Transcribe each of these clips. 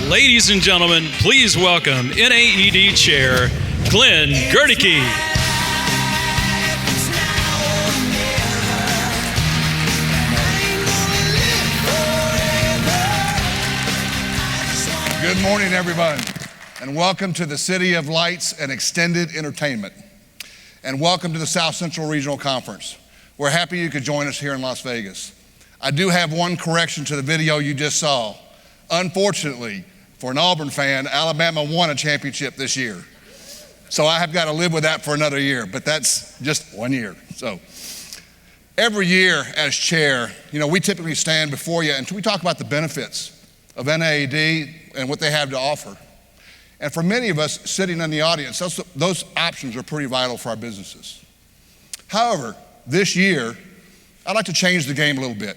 Ladies and gentlemen, please welcome NAED Chair Glenn Goedecke. Good morning, everyone, and welcome to the City of Lights and Extended Entertainment. And welcome to the South Central Regional Conference. We're happy you could join us here in Las Vegas. I do have one correction to the video you just saw. Unfortunately, for an Auburn fan, Alabama won a championship this year. So I have got to live with that for another year, but that's just 1 year. So every year as chair, we typically stand before you and we talk about the benefits of NAED and what they have to offer. And for many of us sitting in the audience, those options are pretty vital for our businesses. However, this year, I'd like to change the game a little bit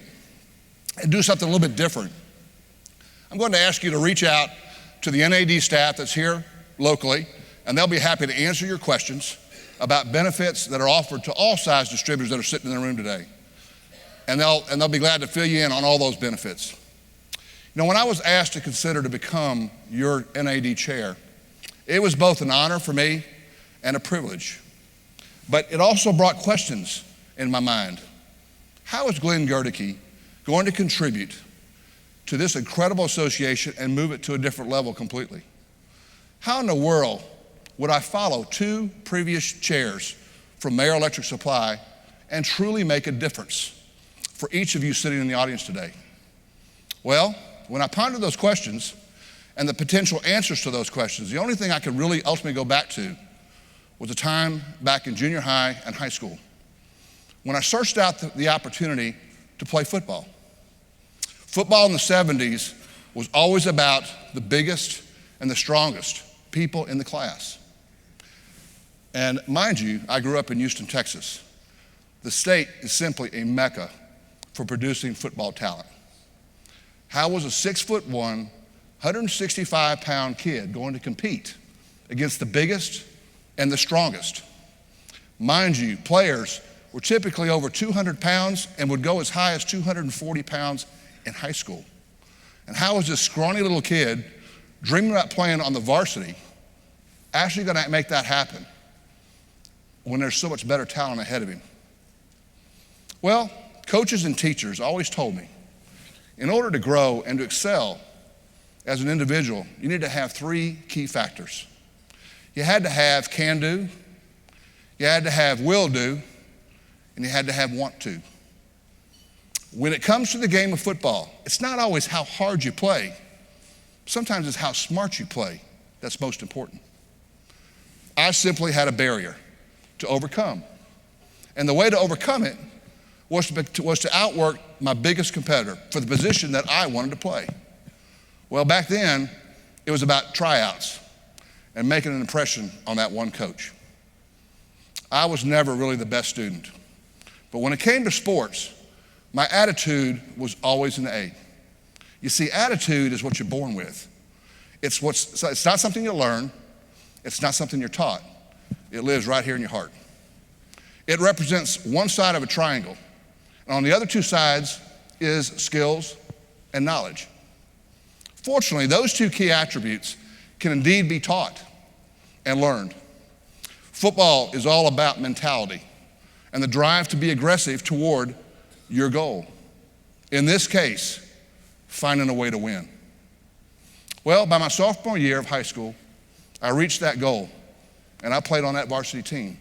and do something a little bit different. I'm going to ask you to reach out to the NAED staff that's here locally, and they'll be happy to answer your questions about benefits that are offered to all size distributors that are sitting in the room today. And they'll be glad to fill you in on all those benefits. When I was asked to consider to become your NAED chair, it was both an honor for me and a privilege. But it also brought questions in my mind. How is Glenn Goedecke going to contribute to this incredible association and move it to a different level completely? How in the world would I follow two previous chairs from Mayor Electric Supply and truly make a difference for each of you sitting in the audience today? Well, when I pondered those questions and the potential answers to those questions, the only thing I could really ultimately go back to was a time back in junior high and high school when I searched out the opportunity to play football. Football in the 70s was always about the biggest and the strongest people in the class. And mind you, I grew up in Houston, Texas. The state is simply a mecca for producing football talent. How was a 6'1", 165-pound kid going to compete against the biggest and the strongest? Mind you, players were typically over 200 pounds and would go as high as 240 pounds in high school. And how was this scrawny little kid dreaming about playing on the varsity actually going to make that happen when there's so much better talent ahead of him? Well, coaches and teachers always told me, in order to grow and to excel as an individual, you need to have three key factors. You had to have can do, you had to have will do, and you had to have want to. When it comes to the game of football, it's not always how hard you play. Sometimes it's how smart you play that's most important. I simply had a barrier to overcome. And the way to overcome it was to outwork my biggest competitor for the position that I wanted to play. Well, back then, it was about tryouts and making an impression on that one coach. I was never really the best student. But when it came to sports, my attitude was always an A. You see, attitude is what you're born with. It's not something you learn. It's not something you're taught. It lives right here in your heart. It represents one side of a triangle. And on the other two sides is skills and knowledge. Fortunately, those two key attributes can indeed be taught and learned. Football is all about mentality and the drive to be aggressive toward your goal. In this case, finding a way to win. Well, by my sophomore year of high school, I reached that goal and I played on that varsity team.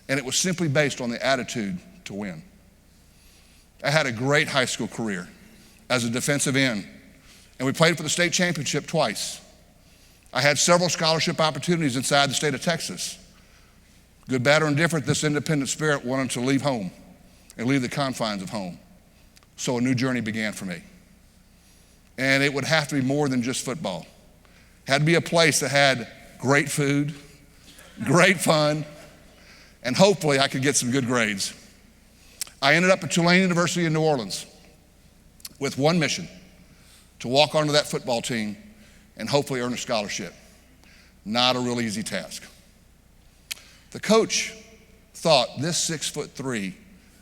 And it was simply based on the attitude to win. I had a great high school career as a defensive end, and we played for the state championship twice. I had several scholarship opportunities inside the state of Texas. Good, bad, or indifferent, this independent spirit wanted to leave home and leave the confines of home. So a new journey began for me. And it would have to be more than just football. It had to be a place that had great food, great fun, and hopefully I could get some good grades. I ended up at Tulane University in New Orleans with one mission, to walk onto that football team and hopefully earn a scholarship. Not a real easy task. The coach thought this 6'3",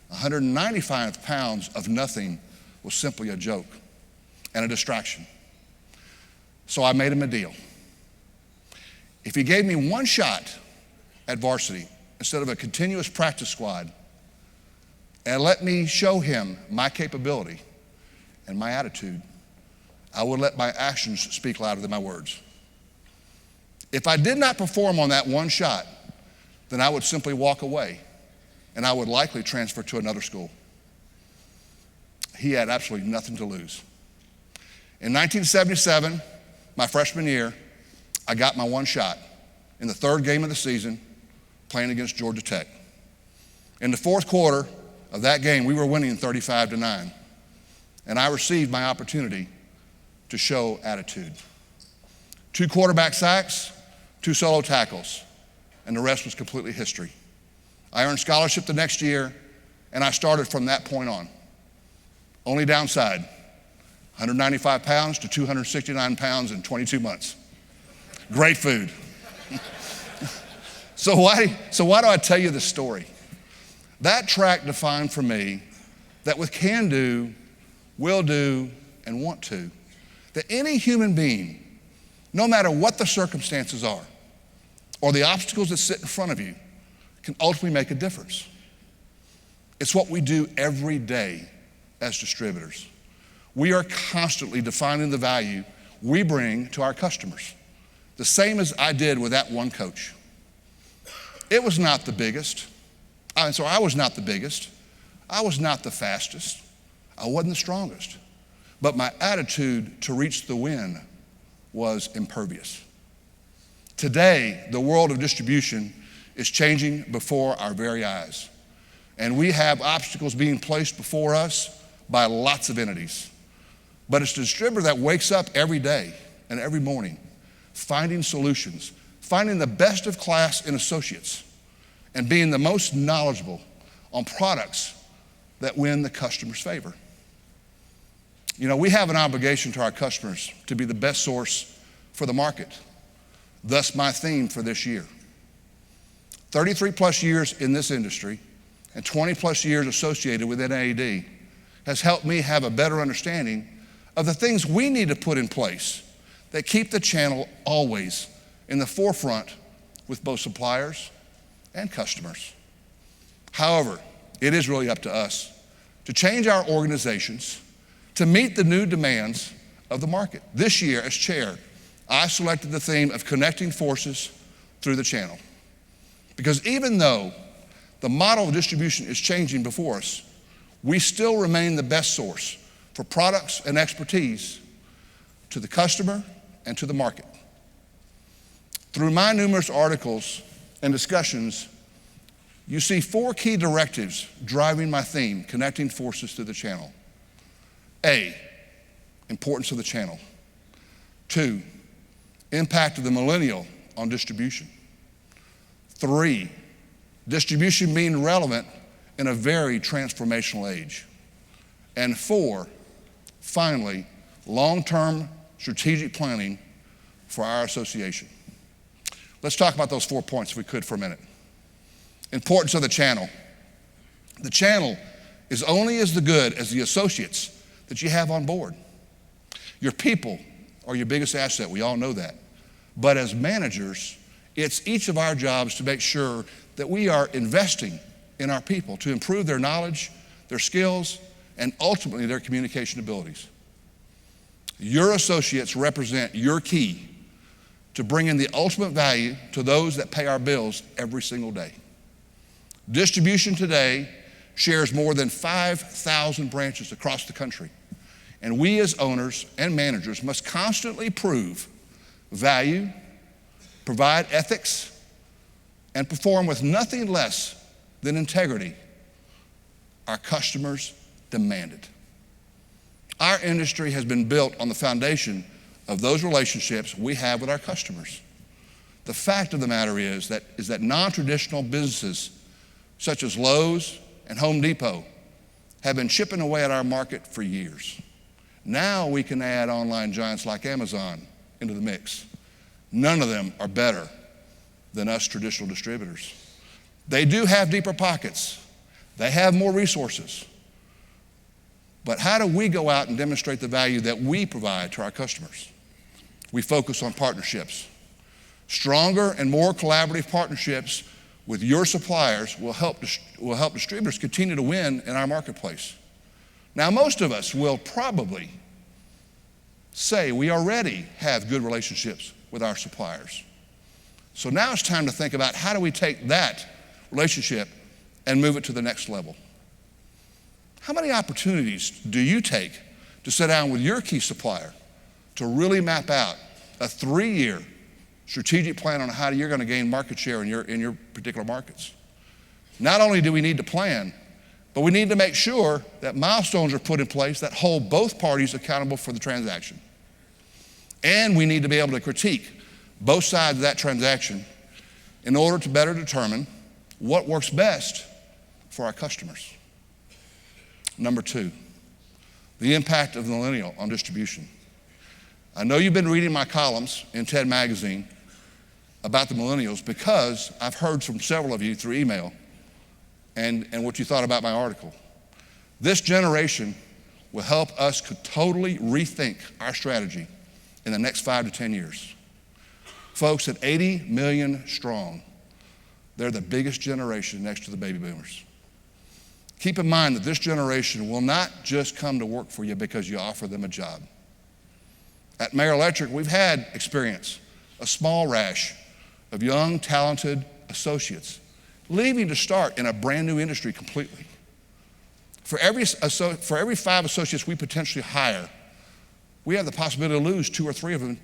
195 pounds of nothing was simply a joke and a distraction. So I made him a deal. If he gave me one shot at varsity instead of a continuous practice squad, and let me show him my capability and my attitude, I would let my actions speak louder than my words. If I did not perform on that one shot, then I would simply walk away, and I would likely transfer to another school. He had absolutely nothing to lose. In 1977, my freshman year, I got my one shot in the third game of the season, playing against Georgia Tech. In the fourth quarter of that game, we were winning 35-9, and I received my opportunity to show attitude. 2 quarterback sacks, 2 solo tackles, and the rest was completely history. I earned scholarship the next year, and I started from that point on. Only downside, 195 pounds to 269 pounds in 22 months. Great food. So why do I tell you this story? That track defined for me that with can do, will do, and want to, that any human being, no matter what the circumstances are, or the obstacles that sit in front of you, can ultimately make a difference. It's what we do every day as distributors. We are constantly defining the value we bring to our customers, the same as I did with that one coach. It was not the biggest. I was not the biggest. I was not the fastest. I wasn't the strongest. But my attitude to reach the win was impervious. Today, the world of distribution is changing before our very eyes. And we have obstacles being placed before us by lots of entities. But it's the distributor that wakes up every day and every morning, finding solutions, finding the best of class in associates, and being the most knowledgeable on products that win the customer's favor. You know, we have an obligation to our customers to be the best source for the market. Thus my theme for this year. 33 plus years in this industry and 20 plus years associated with NAED has helped me have a better understanding of the things we need to put in place that keep the channel always in the forefront with both suppliers and customers. However, it is really up to us to change our organizations to meet the new demands of the market. This year, as chair, I selected the theme of connecting forces through the channel. Because even though the model of distribution is changing before us, we still remain the best source for products and expertise to the customer and to the market. Through my numerous articles and discussions, you see 4 key directives driving my theme, connecting forces to the channel. A, importance of the channel. 2, impact of the millennial on distribution. 3, distribution being relevant in a very transformational age. And 4, finally, long-term strategic planning for our association. Let's talk about those 4 points if we could for a minute. Importance of the channel. The channel is only as good as the associates that you have on board. Your people are your biggest asset, we all know that. But as managers, it's each of our jobs to make sure that we are investing in our people to improve their knowledge, their skills, and ultimately their communication abilities. Your associates represent your key to bringing the ultimate value to those that pay our bills every single day. Distribution today shares more than 5,000 branches across the country, and we as owners and managers must constantly prove value, provide ethics, and perform with nothing less than integrity our customers demanded. Our industry has been built on the foundation of those relationships we have with our customers. The fact of the matter is that non-traditional businesses such as Lowe's and Home Depot have been chipping away at our market for years. Now we can add online giants like Amazon into the mix. None of them are better than us traditional distributors. They do have deeper pockets. They have more resources. But how do we go out and demonstrate the value that we provide to our customers? we focus on partnerships. Stronger and more collaborative partnerships with your suppliers will help distributors continue to win in our marketplace. Now, most of us will probably say we already have good relationships with our suppliers. So now it's time to think about how do we take that relationship and move it to the next level. How many opportunities do you take to sit down with your key supplier to really map out a 3-year strategic plan on how you're going to gain market share in your particular markets? Not only do we need to plan, but we need to make sure that milestones are put in place that hold both parties accountable for the transaction. And we need to be able to critique both sides of that transaction in order to better determine what works best for our customers. Number 2, the impact of the Millennial on distribution. I know you've been reading my columns in TED Magazine about the millennials because I've heard from several of you through email and what you thought about my article. This generation will help us totally rethink our strategy in the next 5 to 10 years. Folks, at 80 million strong, they're the biggest generation next to the baby boomers. Keep in mind that this generation will not just come to work for you because you offer them a job. At Mayor Electric, we've had experience, a small rash of young, talented associates leaving to start in a brand new industry completely. For every 5 associates we potentially hire, we have the possibility to lose 2 or 3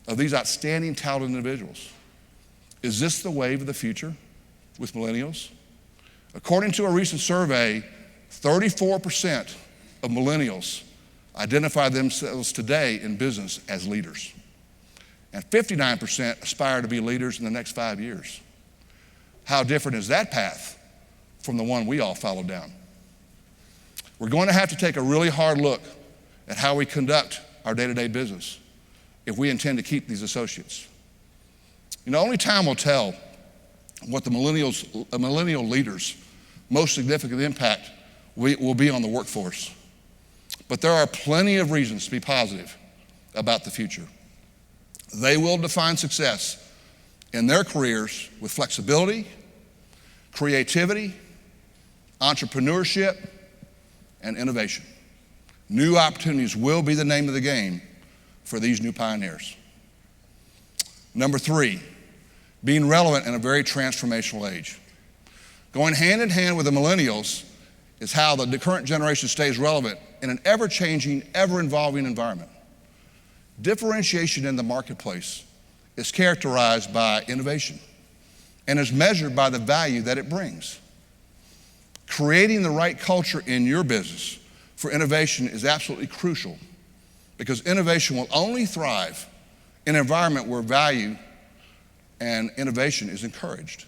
of these outstanding, talented individuals. Is this the wave of the future with millennials? According to a recent survey, 34% of millennials identify themselves today in business as leaders. And 59% aspire to be leaders in the next 5 years. How different is that path from the one we all followed down? We're going to have to take a really hard look at how we conduct our day-to-day business if we intend to keep these associates. You know, only time will tell what the millennial leaders' most significant impact will be on the workforce. But there are plenty of reasons to be positive about the future. They will define success in their careers with flexibility, creativity, entrepreneurship, and innovation. New opportunities will be the name of the game for these new pioneers. Number 3, being relevant in a very transformational age. Going hand in hand with the millennials is how the current generation stays relevant in an ever-changing, ever-evolving environment. Differentiation in the marketplace is characterized by innovation and is measured by the value that it brings. Creating the right culture in your business for innovation is absolutely crucial because innovation will only thrive in an environment where value and innovation is encouraged.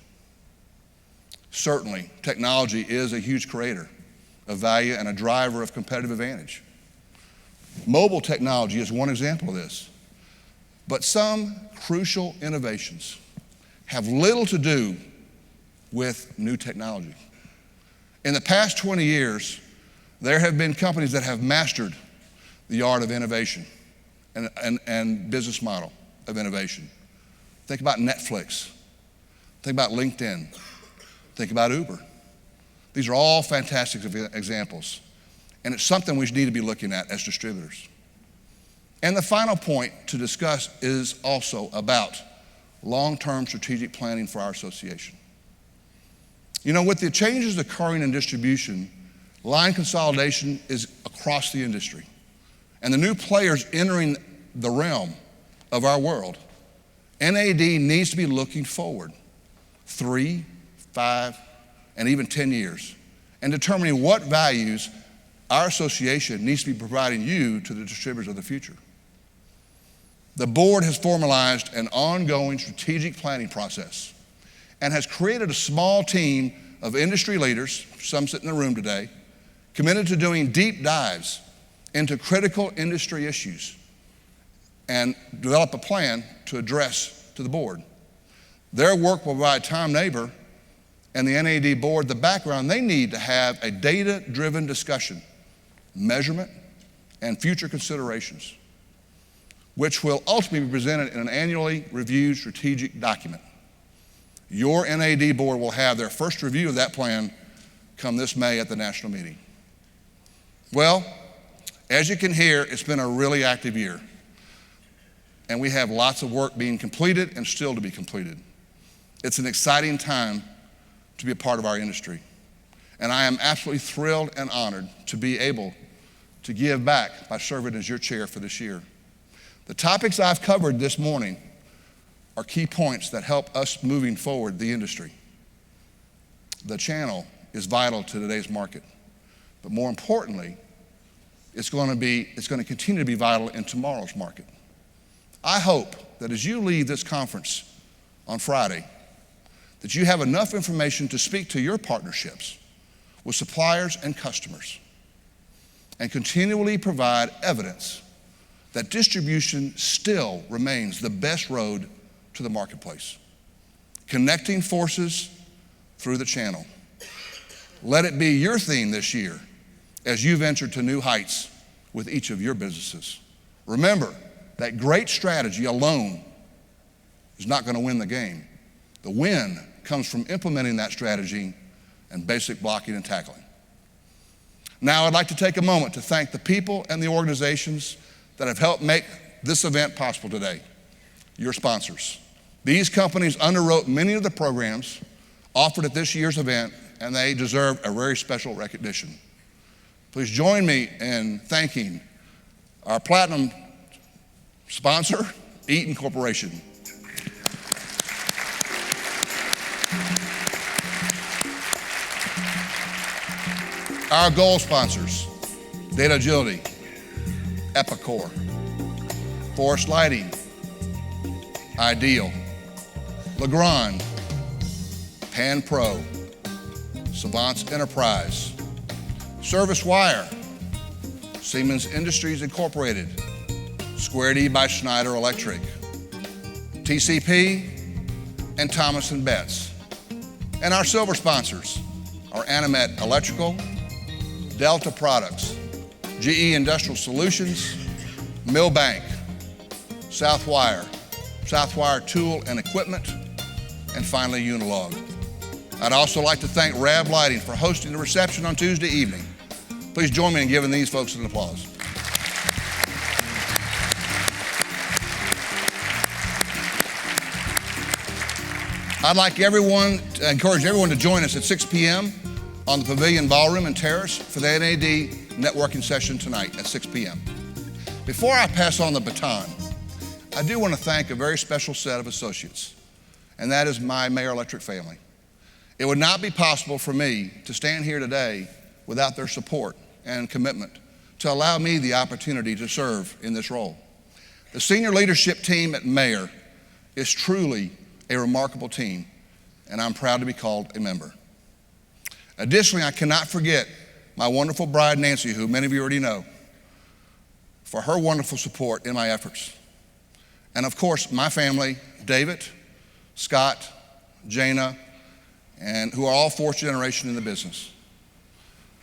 Certainly, technology is a huge creator of value and a driver of competitive advantage. Mobile technology is one example of this. But some crucial innovations have little to do with new technology. In the past 20 years, there have been companies that have mastered the art of innovation and business model of innovation. Think about Netflix. Think about LinkedIn. Think about Uber. These are all fantastic examples. And it's something we need to be looking at as distributors. And the final point to discuss is also about long-term strategic planning for our association. You know, with the changes occurring in distribution, line consolidation is across the industry. And the new players entering the realm of our world, NAED needs to be looking forward 3, 5, and even 10 years and determining what values our association needs to be providing you to the distributors of the future. The board has formalized an ongoing strategic planning process and has created a small team of industry leaders, some sit in the room today, committed to doing deep dives into critical industry issues and develop a plan to address to the board. Their work will provide Tom Neighbor and the NAED board the background they need to have a data-driven discussion, measurement, and future considerations. which will ultimately be presented in an annually reviewed strategic document. Your NAED board will have their first review of that plan come this May at the national meeting. Well, as you can hear, it's been a really active year, and we have lots of work being completed and still to be completed. It's an exciting time to be a part of our industry, and I am absolutely thrilled and honored to be able to give back by serving as your chair for this year. The topics I've covered this morning are key points that help us moving forward the industry. The channel is vital to today's market, but more importantly, it's going to continue to be vital in tomorrow's market. I hope that as you leave this conference on Friday, that you have enough information to speak to your partnerships with suppliers and customers and continually provide evidence that distribution still remains the best road to the marketplace. Connecting forces through the channel. Let it be your theme this year as you venture to new heights with each of your businesses. Remember that great strategy alone is not going to win the game. The win comes from implementing that strategy and basic blocking and tackling. Now I'd like to take a moment to thank the people and the organizations that have helped make this event possible today, your sponsors. These companies underwrote many of the programs offered at this year's event, and they deserve a very special recognition. Please join me in thanking our platinum sponsor, Eaton Corporation. Our gold sponsors, Data Agility, Epicor, Forest Lighting, Ideal, Legrand, Pan Pro, Savant's Enterprise, Service Wire, Siemens Industries Incorporated, Square D by Schneider Electric, TCP, and Thomas & Betts. And our silver sponsors are Animet Electrical, Delta Products, GE Industrial Solutions, Millbank, Southwire Tool and Equipment, and finally Unilog. I'd also like to thank Rab Lighting for hosting the reception on Tuesday evening. Please join me in giving these folks an applause. I'd like to encourage everyone to join us at 6 p.m. on the Pavilion Ballroom and Terrace for the NAED networking session tonight at 6 p.m. Before I pass on the baton, I do want to thank a very special set of associates, and that is my Mayer Electric family. It would not be possible for me to stand here today without their support and commitment to allow me the opportunity to serve in this role. The senior leadership team at Mayer is truly a remarkable team, and I'm proud to be called a member. Additionally, I cannot forget my wonderful bride, Nancy, who many of you already know, for her wonderful support in my efforts. And of course, my family, David, Scott, Jana, and who are all fourth generation in the business.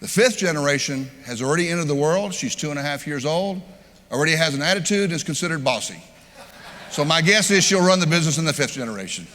The fifth generation has already entered the world. She's 2.5 years old, already has an attitude, and is considered bossy. So my guess is she'll run the business in the fifth generation.